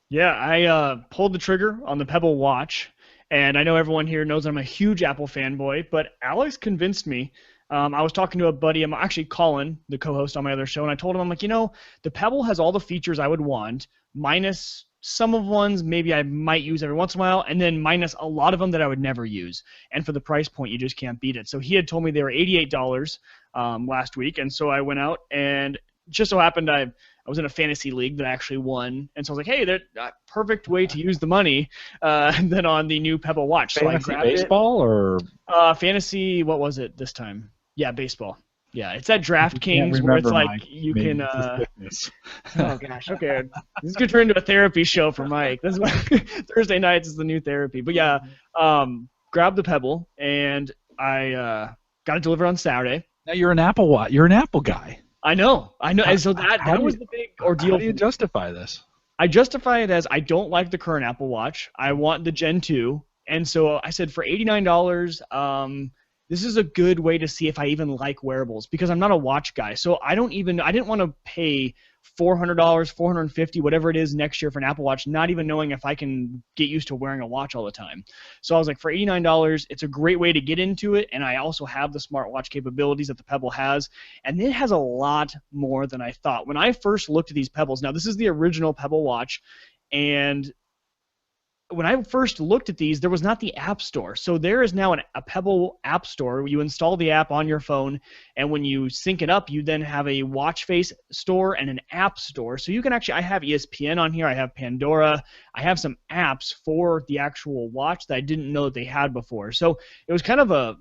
Yeah, I pulled the trigger on the Pebble watch, and I know everyone here knows I'm a huge Apple fanboy, but Alex convinced me. I was talking to a buddy, I'm actually Colin, the co-host on my other show, and I told him, I'm like, the Pebble has all the features I would want, minus some of ones maybe I might use every once in a while, and then minus a lot of them that I would never use. And for the price point, you just can't beat it. So he had told me they were $88 last week, and so I went out and just so happened I was in a fantasy league that I actually won, and so I was like, hey, that perfect way to use the money than on the new Pebble watch. So I Fantasy grabbed baseball or fantasy, what was it this time? Yeah, baseball. Yeah, it's at you can't DraftKings where it's remember, like Mike? you Maybe can. it's a sickness. Oh gosh, okay. This is gonna turn into a therapy show for Mike. This is what, Thursday nights is the new therapy. But yeah, grabbed the Pebble and I got it delivered on Saturday. Now you're an Apple You're an Apple guy. I know, and so How that do was you, the big ordeal. how do you justify this? I justify it as I don't like the current Apple Watch. I want the Gen 2. And so I said for $89, this is a good way to see if I even like wearables because I'm not a watch guy. So I didn't want to pay $400, $450, whatever it is next year for an Apple Watch, not even knowing if I can get used to wearing a watch all the time. So I was like, for $89, it's a great way to get into it. And I also have the smartwatch capabilities that the Pebble has. And it has a lot more than I thought. When I first looked at these Pebbles, now this is the original Pebble watch, and when I first looked at these, there was not the App Store. So there is now a Pebble App Store where you install the app on your phone, and when you sync it up, you then have a watch face store and an app store. So you can actually, I have ESPN on here, I have Pandora, I have some apps for the actual watch that I didn't know that they had before. So it was kind of a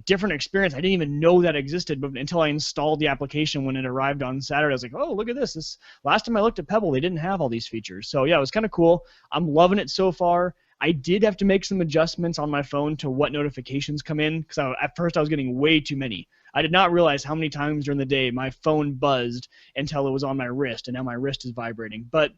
different experience. I didn't even know that existed but until I installed the application when it arrived on Saturday. I was like, oh, look at this. Last time I looked at Pebble, they didn't have all these features. So yeah, it was kind of cool. I'm loving it so far. I did have to make some adjustments on my phone to what notifications come in because at first I was getting way too many. I did not realize how many times during the day my phone buzzed until it was on my wrist, and now my wrist is vibrating. But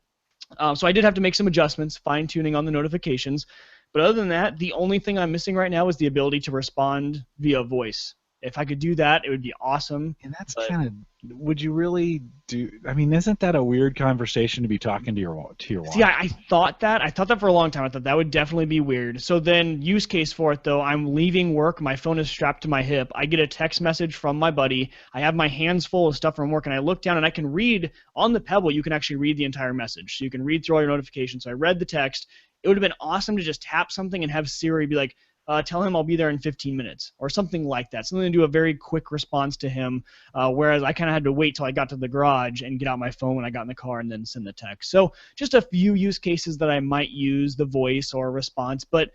so I did have to make some adjustments, fine-tuning on the notifications. But other than that, the only thing I'm missing right now is the ability to respond via voice. If I could do that, it would be awesome. And that's But kind of. Would you really do? I mean, isn't that a weird conversation to be talking to your watch? see, I thought that. I thought that for a long time. I thought that would definitely be weird. So then, use case for it though. I'm leaving work. My phone is strapped to my hip. I get a text message from my buddy. I have my hands full of stuff from work, and I look down and I can read on the Pebble. You can actually read the entire message, so you can read through all your notifications. So I read the text. It would have been awesome to just tap something and have Siri be like, tell him I'll be there in 15 minutes or something like that. Something to do a very quick response to him, whereas I kind of had to wait till I got to the garage and get out my phone when I got in the car and then send the text. So just a few use cases that I might use the voice or response, but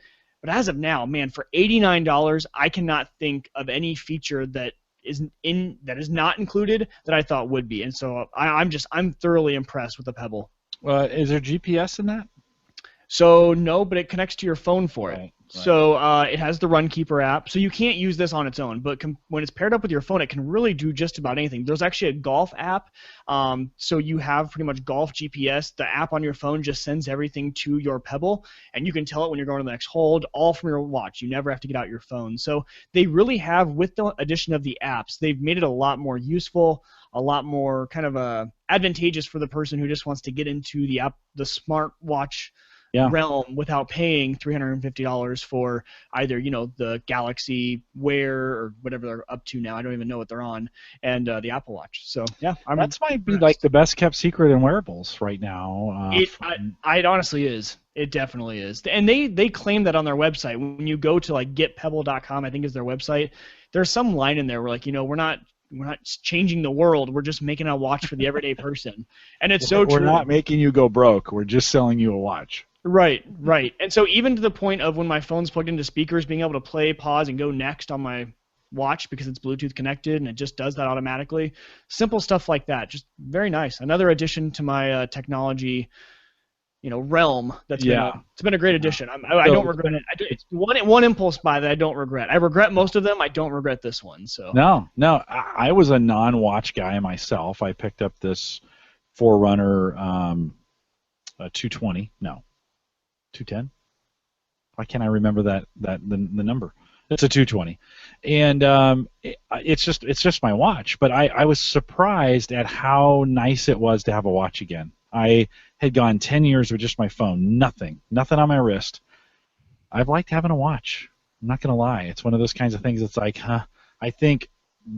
as of now, man, for $89, I cannot think of any feature that is not included that I thought would be. And so I'm thoroughly impressed with the Pebble. Is there GPS in that? So no, but it connects to your phone for it. Right. So it has the Runkeeper app. So you can't use this on its own, but when it's paired up with your phone, it can really do just about anything. There's actually a golf app. So you have pretty much golf GPS. The app on your phone just sends everything to your Pebble, and you can tell it when you're going to the next hole, all from your watch. You never have to get out your phone. So they really have, with the addition of the apps, they've made it a lot more useful, a lot more kind of advantageous for the person who just wants to get into the smartwatch realm without paying $350 for either the Galaxy Wear or whatever they're up to now. I don't even know what they're on, and the Apple Watch. So yeah, that might be like the best kept secret in wearables right now. It honestly is. It definitely is. And they claim that on their website. When you go to like getpebble.com, I think is their website, there's some line in there where like, we're not changing the world. We're just making a watch for the everyday person. And it's so true. We're not making you go broke. We're just selling you a watch. Right. And so even to the point of when my phone's plugged into speakers, being able to play, pause, and go next on my watch because it's Bluetooth connected and it just does that automatically. Simple stuff like that. Just very nice. Another addition to my technology realm. It's been a great addition. I don't regret it. It's one impulse buy that I don't regret. I regret most of them. I don't regret this one. So no, I was a non-watch guy myself. I picked up this Forerunner 220. No, 210. Why can't I remember the number? It's a 220, and it's just my watch. But I was surprised at how nice it was to have a watch again. I had gone 10 years with just my phone, nothing on my wrist. I've liked having a watch. I'm not going to lie. It's one of those kinds of things that's like, I think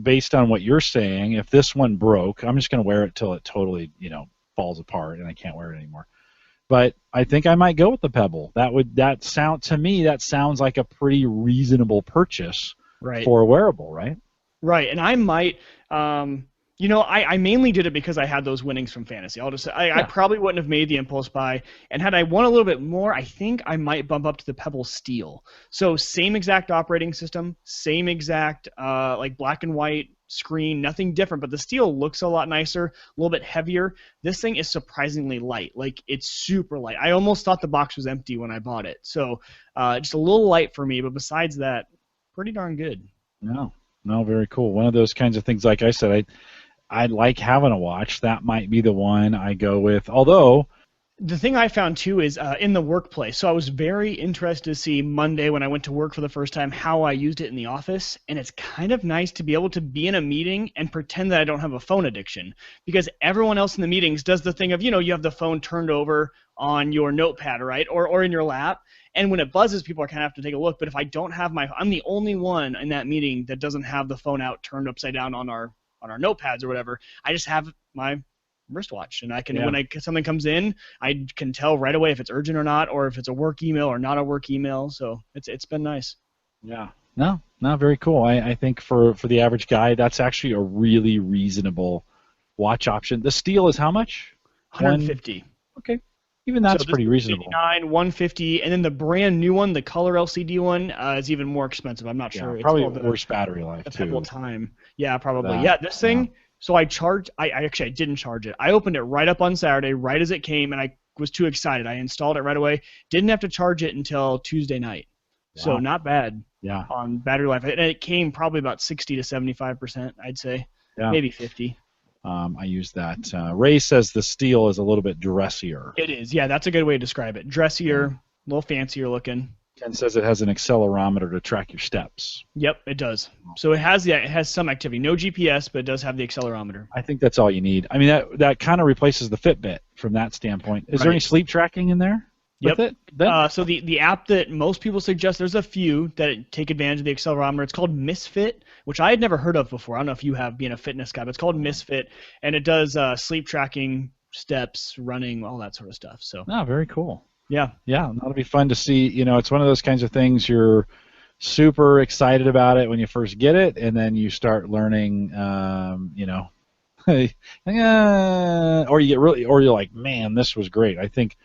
based on what you're saying, if this one broke, I'm just going to wear it till it totally, falls apart and I can't wear it anymore. But I think I might go with the Pebble. That sounds like a pretty reasonable purchase for a wearable, right? Right, and I might, I mainly did it because I had those winnings from fantasy. I'll just say I probably wouldn't have made the impulse buy, and had I won a little bit more, I think I might bump up to the Pebble Steel. So same exact operating system, same exact like black and white screen, nothing different, but the Steel looks a lot nicer, a little bit heavier. This thing is surprisingly light, like it's super light. I almost thought the box was empty when I bought it, so just a little light for me, but besides that, pretty darn good. No, very cool. One of those kinds of things, like I said, I like having a watch. That might be the one I go with. Although, the thing I found too is in the workplace. So I was very interested to see Monday when I went to work for the first time how I used it in the office. And it's kind of nice to be able to be in a meeting and pretend that I don't have a phone addiction, because everyone else in the meetings does the thing of, you have the phone turned over on your notepad, right? Or in your lap. And when it buzzes, people are kind of have to take a look. But if I don't have I'm the only one in that meeting that doesn't have the phone out turned upside down on our notepads or whatever. I just have my wristwatch, and I can when something comes in, I can tell right away if it's urgent or not, or if it's a work email or not a work email. So it's been nice. Yeah. No, very cool. I think for the average guy, that's actually a really reasonable watch option. The Steel is how much? 150. Okay. Even that's pretty reasonable. 89, 150, and then the brand new one, the color LCD one, is even more expensive. I'm not sure. It's probably worse battery life too. Pebble Time. Yeah, probably. This thing. So I charged. I didn't charge it. I opened it right up on Saturday, right as it came, and I was too excited. I installed it right away. Didn't have to charge it until Tuesday night. Wow. So not bad. Yeah. On battery life, and it came probably about 60 to 75%, I'd say. Yeah. Maybe 50. I use that. Ray says the Steel is a little bit dressier. It is. Yeah, that's a good way to describe it. Dressier, a little fancier looking. Ken says it has an accelerometer to track your steps. Yep, it does. So it has some activity. No GPS, but it does have the accelerometer. I think that's all you need. I mean, that kind of replaces the Fitbit from that standpoint. Is there any sleep tracking in there? Yep. So the app that most people suggest, there's a few that take advantage of the accelerometer. It's called Misfit, which I had never heard of before. I don't know if you have, being a fitness guy, but it's called Misfit, and it does sleep tracking, steps, running, all that sort of stuff. So. Oh, very cool. Yeah. Yeah, that'll be fun to see. It's one of those kinds of things you're super excited about it when you first get it, and then you start learning, or you get or you're like, man, this was great. I think